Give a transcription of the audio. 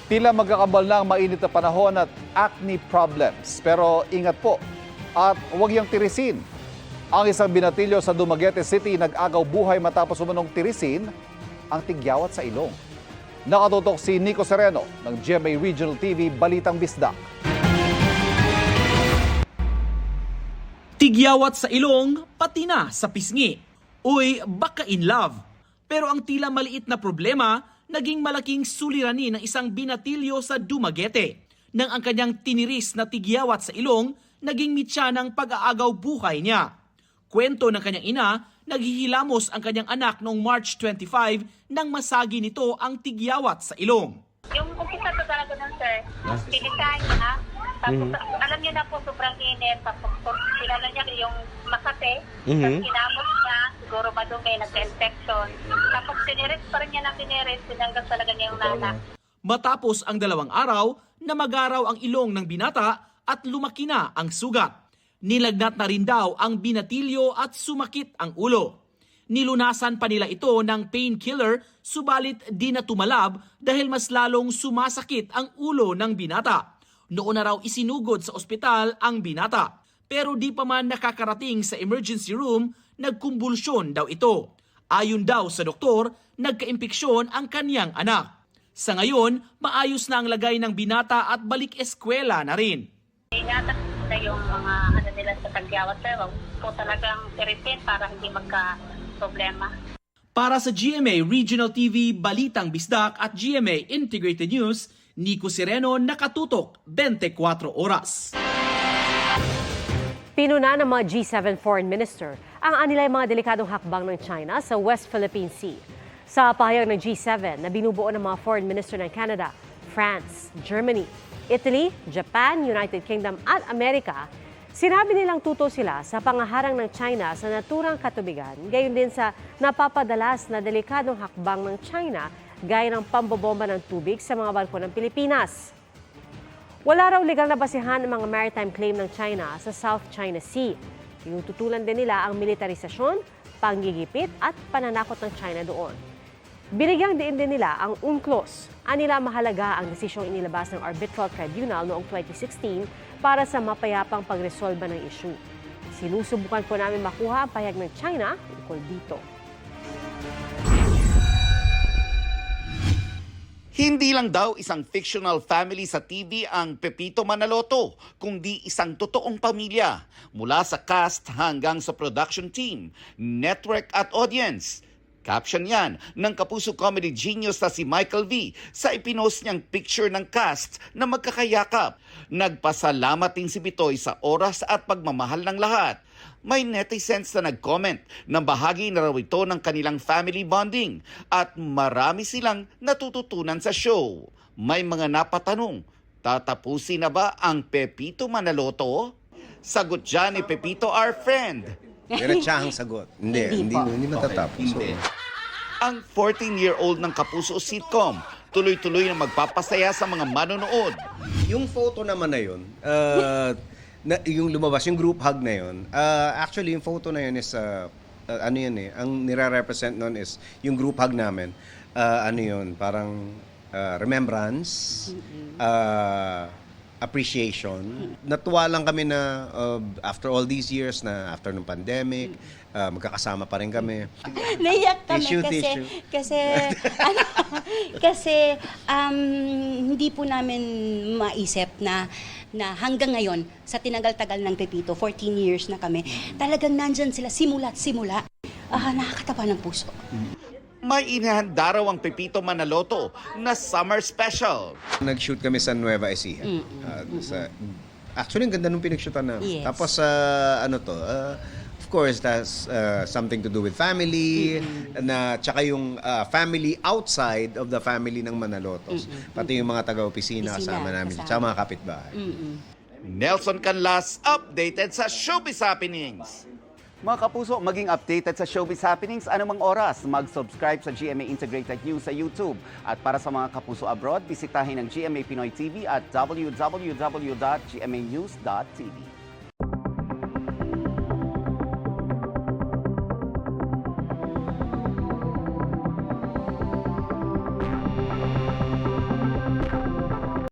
Tila magkakambal na ang mainit na panahon at acne problems. Pero ingat po at huwag yang tirisin. Ang isang binatilyo sa Dumaguete City nag-agaw buhay matapos umunong tirisin ang tigyawat sa ilong. Nakatutok si Nico Sereno ng GMA Regional TV Balitang Bisdak. Tigyawat sa ilong, pati na sa pisngi. Uy, baka in love. Pero ang tila maliit na problema, naging malaking suliranin ng isang binatilyo sa Dumaguete. Nang ang kanyang tiniris na tigyawat sa ilong, naging mitya ng pag-aagaw buhay niya. Kwento ng kanyang ina, naghihilamos ang kanyang anak noong March 25 nang masagi nito ang tigyawat sa ilong. Yung umpisa ko talaga nun, sir, pinitahan niya, tapos alam niya na po sobrang init, tapos kilala niya yung makate, tapos kinamot niya, siguro madumi, nagka-infection, tapos tiniris pa rin niya na tiniris, tinanggal talaga niya yung nanak. Matapos ang 2 araw, namagaraw ang ilong ng binata at lumaki na ang sugat. Nilagnat na rin daw ang binatilyo at sumakit ang ulo. Nilunasan pa nila ito ng painkiller, subalit di na tumalab dahil mas lalong sumasakit ang ulo ng binata. Noon na raw isinugod sa ospital ang binata. Pero di pa man nakakarating sa emergency room, nagkumbulsyon daw ito. Ayon daw sa doktor, nagka-impeksyon ang kanyang anak. Sa ngayon, maayos na ang lagay ng binata at balik eskwela na rin. Ingatan na yung mga ano nila sa tagyawat, sir, wag po talagang tirisin para hindi magka-problema. Para sa GMA Regional TV Balitang Bisdak at GMA Integrated News, Nico Sereno, nakatutok 24 oras. Pinuna ng mga G7 foreign minister ang anilang mga delikadong hakbang ng China sa West Philippine Sea. Sa pahayag ng G7 na binubuo ng mga foreign minister ng Canada, France, Germany, Italy, Japan, United Kingdom at Amerika, sinabi nilang tuto sila sa pangaharang ng China sa naturang katubigan, gayon din sa napapadalas na delikadong hakbang ng China gaya ng pambobomba ng tubig sa mga barko ng Pilipinas. Wala raw legal na basihan ang mga maritime claim ng China sa South China Sea. Tinututulan din nila ang militarisasyon, panggigipit at pananakot ng China doon. Binigyang diin din nila ang UNCLOS. Anila mahalaga ang desisyong inilabas ng Arbitral Tribunal noong 2016 para sa mapayapang pagresolba ng issue. Sinusubukan po namin makuha ang pahayag ng China tungkol dito. Hindi lang daw isang fictional family sa TV ang Pepito Manaloto, kundi isang totoong pamilya. Mula sa cast hanggang sa production team, network at audience. Caption yan ng kapuso comedy genius na si Michael V sa ipinost niyang picture ng cast na magkakayakap. Nagpasalamat din si Bitoy sa oras at pagmamahal ng lahat. May netizens na nag-comment na bahagi na raw ito ng kanilang family bonding at marami silang natututunan sa show. May mga napatanong, tatapusin na ba ang Pepito Manaloto? Sagot dyan ni Pepito, our friend. Diretsahang sagot. Hindi matatapos. Hindi. Ang 14-year-old ng Kapuso sitcom, tuloy-tuloy na magpapasaya sa mga manonood. Yung photo naman na yun, yung lumabas, yung group hug na yun, actually yung photo na yun is, ano yun eh, ang nire-represent nun is yung group hug namin, ano yun, parang remembrance, appreciation. Natuwa lang kami na after all these years na after ng pandemic, magkakasama pa rin kami. Naiyak kami Tissue. kasi hindi po namin maisip na hanggang ngayon sa tinagal-tagal ng Pepito, 14 years na kami, talagang nandyan sila simula't simula. Nakakataba ng puso. May inihanda raw ang Pepito Manaloto na summer special. Nag-shoot kami sa Nueva Ecija. Actually, ang ganda nung pinag-shootan na. Yes. Tapos, of course, that's something to do with family, na tsaka yung family outside of the family ng Manalotos. Pati yung mga taga-opisina kasama namin, tsaka mga kapitbahay. Nelson Canlas, updated sa Showbiz Happenings. Mga kapuso, maging updated sa Showbiz Happenings anumang oras. Mag-subscribe sa GMA Integrated News sa YouTube. At para sa mga kapuso abroad, bisitahin ang GMA Pinoy TV at www.gmanews.tv.